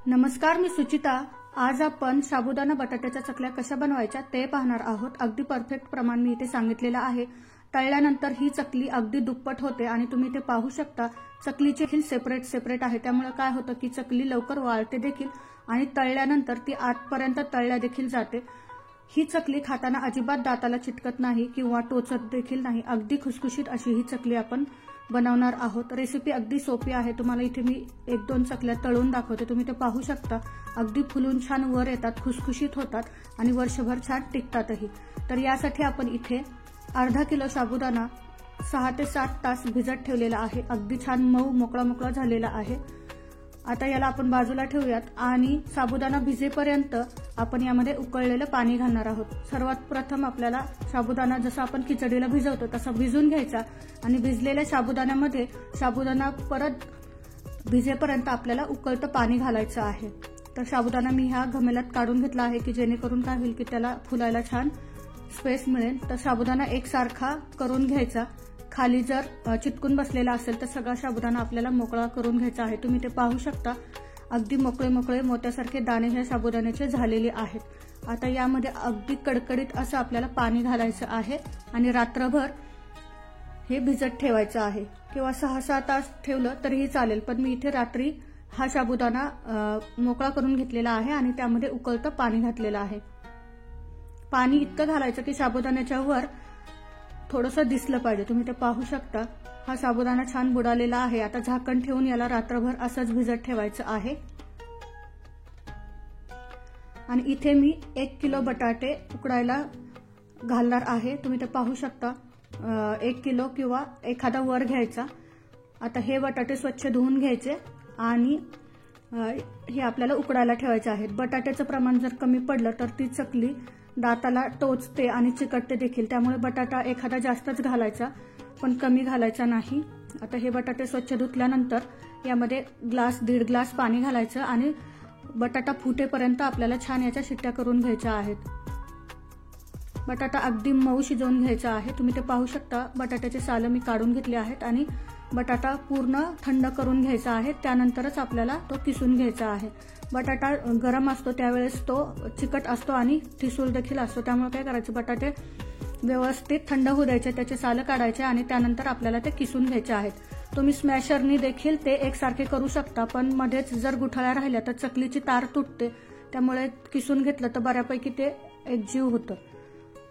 नमस्कार, मी सुचिता। आज आपण साबुदाणा बटाट्याच्या चकल्या कशा बनवायच्या ते पाहणार आहोत। अगदी परफेक्ट प्रमाण मी इथे सांगितलेलं आहे। तळल्यानंतर ही चकली अगदी दुप्पट होते आणि तुम्ही ते पाहू शकता। चकलीचे खील सेपरेट आहे, त्यामुळे काय होतं की चकली लवकर वाळते देखील आणि तळल्यानंतर ती आतपर्यंत तळल्या देखील जाते। ही चकली खाताना अजिबात दाताला चिटकत नाही किंवा टोचत देखील नाही। अगदी खुसखुशीत अशी ही चकली आपण बनवणार आहोत। रेसिपी अगदी सोपी आहे। तुम्हाला इथे मी 1-2 चकल्या तळून दाखवते, तुम्ही ते पाहू शकता। अगदी फुलून छान वर येतात, खुसखुशीत होतात आणि वर्षभर छान टिकतातही। तर यासाठी आपण इथे अर्धा किलो साबुदाणा 6 ते 7 तास भिजत ठेवलेला आहे। अगदी छान मऊ मोकळा झालेला आहे। आता याला आपण बाजूला ठेवूयात आणि साबुदाणा भिजेपर्यंत आपण यामध्ये उकळलेलं पाणी घालणार आहोत। सर्वात प्रथम आपल्याला साबुदाणा जसा आपण खिचडीला भिजवतो तसा भिजून घ्यायचा आणि भिजलेल्या साबुदाण्यामध्ये साबुदाणा परत भिजेपर्यंत आपल्याला उकळतं पाणी घालायचं आहे। तर साबुदाणा मी ह्या घमेल्यात काढून घेतला आहे की जेणेकरून काय होईल की त्याला फुलायला छान स्पेस मिळेल। तर साबुदाणा एकसारखा करून घ्यायचा। खाली जर चिटकून बसलेला असेल तर सगळा साबुदाणा आपल्याला मोकळा करून घ्यायचा आहे। तुम्ही ते पाहू शकता, अगदी मोकळे मोत्यासारखे दाणे हे साबुदाण्याचे झालेले आहेत। आता यामध्ये अगदी कडकडीत असं आपल्याला पाणी घालायचं आहे आणि रात्रभर हे भिजत ठेवायचं आहे किंवा 6-6 तास ठेवलं तरीही चालेल। पण मी इथे रात्री हा साबुदाणा मोकळा करून घेतलेला आहे आणि त्यामध्ये उकळतं पाणी घातलेलं आहे। पाणी इतकं घालायचं की साबुदाण्याच्या वर थोडंसं दिसलं पाहिजे। तुम्ही ते पाहू शकता, हा साबुदाणा छान बुडालेला आहे। आता झाकण ठेवून याला रात्रभर असंच भिजत ठेवायचं आहे। आणि इथे मी 1 किलो बटाटे उकडायला घालणार आहे। तुम्ही ते पाहू शकता, 1 किलो किंवा एखादा वर घ्यायचा। आता हे बटाटे स्वच्छ धुवून घ्यायचे आणि हे आपल्याला उकडायला ठेवायचे आहेत। बटाट्याचं प्रमाण जर कमी पडलं तर ती चकली दाताला टोचते आणि चिकटते देखील, त्यामुळे बटाटा एखादा जास्तच घालायचा पण कमी घालायचा नाही। आता हे बटाटे स्वच्छ धुतल्यानंतर यामध्ये 1-1.5 ग्लास पाणी घालायचं आणि बटाटा फुटेपर्यंत आपल्याला छान याच्या शिट्ट्या करून घ्यायच्या आहेत। बटाटा अगदी मऊ शिजवून घ्यायचा आहे। तुम्ही ते पाहू शकता, बटाट्याचे सालं मी काढून घेतले आहेत आणि बटाटा पूर्ण थंड करून घ्यायचा आहे। त्यानंतरच आपल्याला तो किसून घ्यायचा आहे। बटाटा गरम असतो त्यावेळेस तो चिकट असतो आणि ठिसूळ देखील असतो, त्यामुळे काय करायचं, बटाटे व्यवस्थित थंड होऊ द्यायचे, त्याचे सालं काढायचे आणि त्यानंतर आपल्याला ते किसून घ्यायचे आहेत। तुम्ही स्मॅशरनी देखील ते एकसारखे करू शकता, पण मध्येच जर गुठळ्या राहिल्या तर चकलीची तार तुटते, त्यामुळे किसून घेतलं तर बऱ्यापैकी ते एकजीव होतं।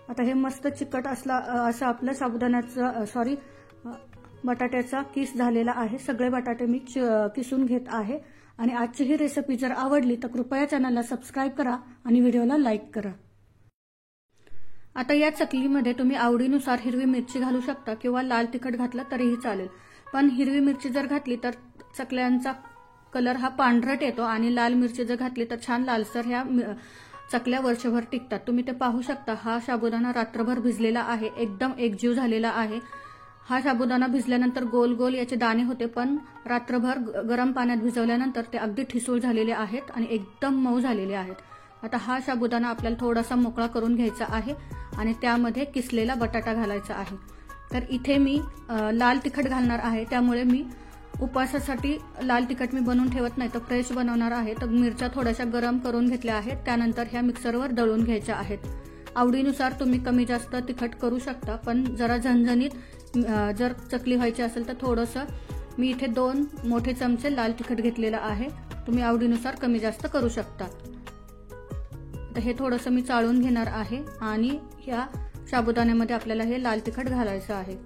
आता हे मस्त चिकट असं आपलं साबुदाण्याचं बटाट्याचा किस झालेला आहे। सगळे बटाटे मी किसून घेत आहे आणि आजची ही रेसिपी जर आवडली तर कृपया चॅनलला सबस्क्राईब करा आणि व्हिडिओला लाईक करा। आता या चकलीमध्ये तुम्ही आवडीनुसार हिरवी मिरची घालू शकता किंवा लाल तिखट घातलं तरीही चालेल, पण हिरवी मिरची जर घातली तर चकल्यांचा कलर हा पांढरट येतो आणि लाल मिरची जर घातली तर छान लालसर ह्या चकल्या वर्षभर टिकतात। तुम्ही ते पाहू शकता, हा साबुदाणा रात्रभर भिजलेला आहे, एकदम एकजीव झालेला आहे। हा साबुदाणा भिजल्यानंतर गोल याचे दाणे होते, पण रात्रभर गरम पाण्यात भिजवल्यानंतर ते अगदी ठिसूळ झालेले आहेत आणि एकदम मऊ झालेले आहेत। आता हा साबुदाणा आपल्याला थोडासा मोकळा करून घ्यायचा आहे आणि त्यामध्ये किसलेला बटाटा घालायचा आहे। तर इथे मी लाल तिखट घालणार आहे, त्यामुळे मी उपवासासाठी लाल तिखट मी बनवून ठेवत नाही, तर फ्रेश बनवणार आहे। तर मिरच्या थोड्याशा गरम करून घेतल्या आहेत, त्यानंतर ह्या मिक्सरवर दळून घ्यायच्या आहेत। आवडीनुसार तुम्ही कमी जास्त तिखट करू शकता, पण जरा झणझणीत जर चकली व्हायची असेल तर थोडंसं मी इथे 2 मोठे चमचे लाल तिखट घेतलेलं आहे। तुम्ही आवडीनुसार कमी जास्त करू शकता। तर हे थोडंसं मी चाळून घेणार आहे आणि ह्या साबुदाण्यामध्ये आपल्याला हे लाल तिखट घालायचं आहे।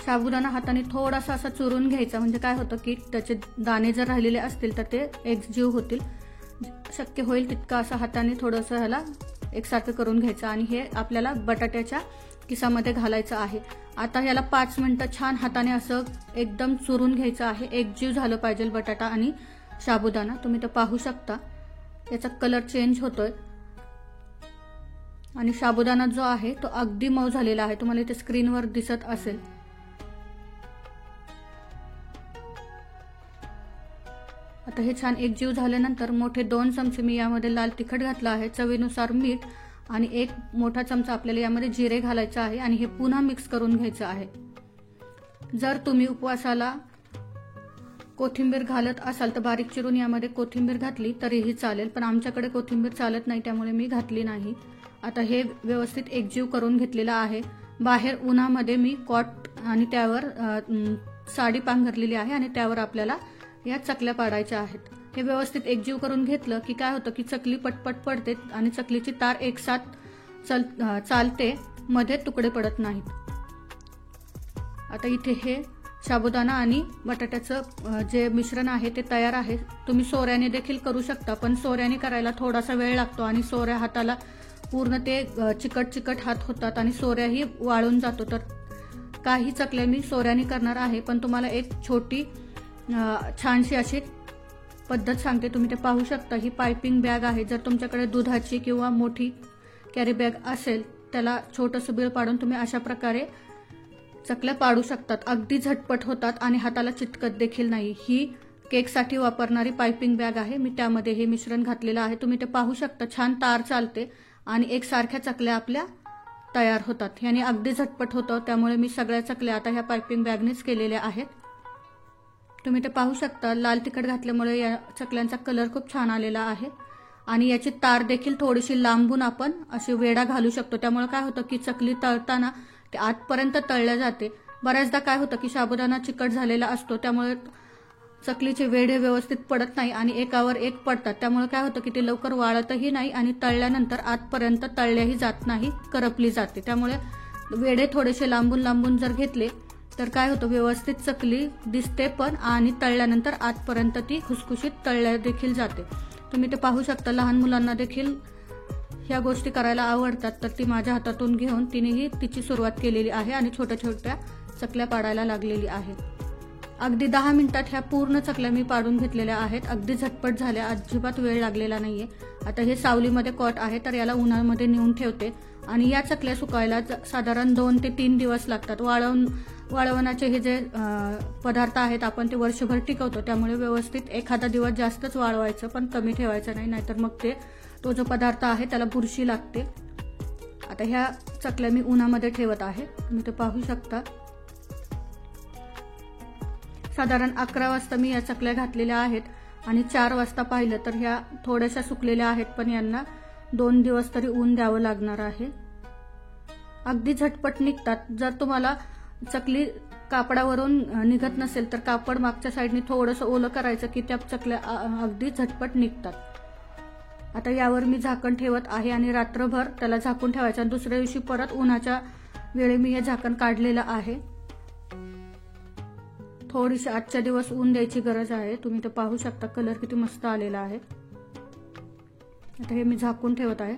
साबुदाणा हाताने थोडासा असा चुरून घ्यायचा, म्हणजे काय होतं की त्याचे दाणे जर राहिलेले असतील तर ते एकजीव होतील। शक्य होईल तितकं असं हाताने थोडंसं ह्याला एकसारखं करून घ्यायचं आणि हे आपल्याला बटाट्याच्या किसामध्ये घालायचं आहे। आता ह्याला 5 मिनिटं छान हाताने असं एकदम चुरून घ्यायचं आहे। एकजीव झालं पाहिजे बटाटा आणि साबुदाणा। तुम्ही ते पाहू शकता, याचा कलर चेंज होतोय आणि साबुदाणा जो आहे तो अगदी मऊ झालेला आहे, तुम्हाला इथे स्क्रीनवर दिसत असेल। आता हे छान एकजीव झाल्यानंतर मोठे 2 चमचे मी यामध्ये लाल तिखट घातलं आहे, चवीनुसार मीठ आणि 1 मोठा चमचा आपल्याला यामध्ये जिरे घालायचं आहे आणि हे पुन्हा मिक्स करून घ्यायचं आहे। जर तुम्ही उपवासाला कोथिंबीर घालत असाल तर बारीक चिरून यामध्ये कोथिंबीर घातली तरीही चालेल, पण आमच्याकडे कोथिंबीर चालत नाही त्यामुळे मी घातली नाही। आता हे व्यवस्थित एकजीव करून घेतलेला आहे। बाहेर उन्हामध्ये मी कॉट आणि त्यावर साडी पांघरलेली आहे आणि त्यावर आपल्याला या चकल्या पाडायच्या आहेत। हे व्यवस्थित एकजीव करून घेतलं की काय होतं की चकली पटपट पडते आणि चकलीची तार एकसाथ चालते, मध्ये तुकडे पडत नाहीत। आता इथे हे साबुदाणा आणि बटाट्याचं जे मिश्रण आहे ते तयार आहे। तुम्ही सोऱ्याने देखील करू शकता, पण सोऱ्याने करायला थोडासा वेळ लागतो आणि सोऱ्या हाताला पूर्ण ते चिकट हात होतात आणि सोऱ्याही वाळून जातो। तर काही चकल्या मी सोऱ्याने करणार आहे, पण तुम्हाला एक छोटी छानशी अशी पद्धत सांगते, तुम्ही ते पाहू शकता। ही पाइपिंग बॅग आहे। जर तुमच्याकडे दुधाची किंवा मोठी कॅरी बॅग असेल त्याला छोटंसं बीळ पाडून तुम्ही अशा प्रकारे चकल्या पाडू शकतात। अगदी झटपट होतात आणि हाताला चिटकत देखील नाही। ही केकसाठी वापरणारी पाइपिंग बॅग आहे। मी त्यामध्ये हे मिश्रण घातलेलं आहे, तुम्ही ते पाहू शकता। छान तार चालते आणि एकसारख्या चकल्या आपल्या तयार होतात। याने अगदी झटपट होतं, त्यामुळे मी सगळ्या चकल्या आता ह्या पाइपिंग बॅगनेच केलेल्या आहेत। तुम्ही ते पाहू शकता। लाल तिखट घातल्यामुळे या चकल्यांचा कलर खूप छान आलेला आहे आणि याची तार देखील थोडीशी लांबून आपण अशी वेढा घालू शकतो। त्यामुळे काय होतं की चकली तळताना ते आतपर्यंत तळल्या जाते। बऱ्याचदा काय होतं की साबुदाणा चिकट झालेला असतो, त्यामुळे चकलीचे वेढे व्यवस्थित पडत नाही आणि एकावर एक पडतात। त्यामुळे काय होतं की ते लवकर वाळतही नाही आणि तळल्यानंतर आतपर्यंत तळल्याही जात नाही, करपली जाते। त्यामुळे वेढे थोडेसे लांबून जर घेतले तर काय होतं, व्यवस्थित चकली दिसते पण आणि तळल्यानंतर आतपर्यंत ती खुसखुशीत तळल्या देखील जाते। तुम्ही ते पाहू शकता। लहान मुलांना देखील ह्या गोष्टी करायला आवडतात, तर ती माझ्या हातातून घेऊन तिनेही तिची सुरुवात केलेली आहे आणि छोट्या चकल्या पाडायला लागलेली आहे। अगदी 10 मिनिटात ह्या पूर्ण चकल्या मी पाडून घेतलेल्या आहेत। अगदी झटपट झाल्या, अजिबात वेळ लागलेला नाहीये। आता हे सावलीमध्ये कॉट आहे, तर याला उन्हामध्ये नेऊन ठेवते आणि या चकल्या सुकायला साधारण 2 ते 3 दिवस लागतात। वाळवणाचे हे जे पदार्थ आहेत आपण ते वर्षभर टिकवतो, त्यामुळे व्यवस्थित एखादा दिवस जास्तच वाळवायचं, पण कमी ठेवायचं नाही, नाहीतर मग तो जो पदार्थ आहे त्याला बुरशी लागते। आता ह्या चकल्या मी उन्हामध्ये ठेवत आहे, तुम्ही ते पाहू शकता। साधारण 11 वाजता मी या चकल्या घातलेल्या आहेत आणि 4 वाजता पाहिलं तर ह्या थोड्याशा सुकलेल्या आहेत, पण यांना 2 दिवस तरी ऊन द्यावं लागणार आहे। अगदी झटपट निघतात। जर तुम्हाला चकली कापडावरून निघत नसेल तर कापड मागच्या साईडने थोडंसं ओलं करायचं की त्या चकल्या अगदी झटपट निघतात। आता यावर मी झाकण ठेवत आहे आणि रात्रभर त्याला झाकून ठेवायचं आणि दुसऱ्या दिवशी परत उन्हाच्या वेळी मी हे झाकण काढलेलं आहे। थोडीशी आजच्या दिवस ऊन द्यायची गरज आहे। तुम्ही ते पाहू शकता, कलर किती मस्त आलेला आहे। आता हे मी झाकून ठेवत आहे।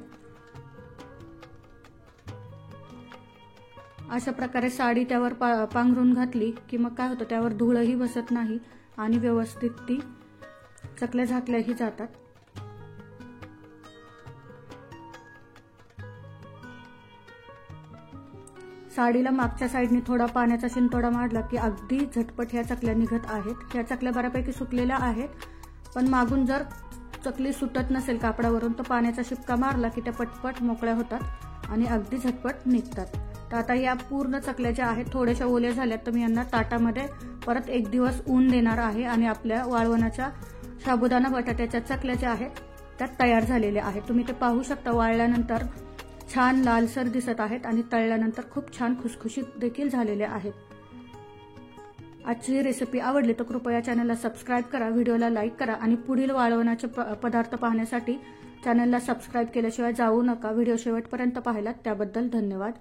अशा प्रकारे साडी त्यावर पांघरून घातली की मग काय होतं, त्यावर धूळही बसत नाही आणि व्यवस्थित ती चकल्या झाकल्याही जातात। साडीला मागच्या साईडने थोडा पाण्याचा शिंतोडा मारला की अगदी झटपट ह्या चकल्या निघत आहेत। ह्या चकल्या बऱ्यापैकी सुकलेल्या आहेत, पण मागून जर चकली सुटत नसेल कापडावरून तर पाण्याचा शिपका मारला की त्या पटपट मोकळ्या होतात आणि अगदी झटपट निघतात। तर आता या पूर्ण चकल्या ज्या आहेत थोड्याशा ओल्या झाल्यात, तर मी यांना ताटामध्ये परत 1 दिवस ऊन देणार आहे आणि आपल्या वाळवणाच्या साबुदाणा बटाट्याच्या चकल्या ज्या आहेत त्या तयार झालेल्या आहेत। तुम्ही ते पाहू शकता। वाळल्यानंतर छान लालसर दिसत आहेत आणि तळल्यानंतर खूप छान खुसखुशीत देखील झालेले आहेत। आजची ही रेसिपी आवडली तर कृपया चॅनलला सबस्क्राईब करा, व्हिडिओला लाईक करा आणि पुढील वाळवणाचे पदार्थ पाहण्यासाठी चॅनलला सबस्क्राईब केल्याशिवाय जाऊ नका। व्हिडिओ शेवटपर्यंत पाहिलात त्याबद्दल धन्यवाद।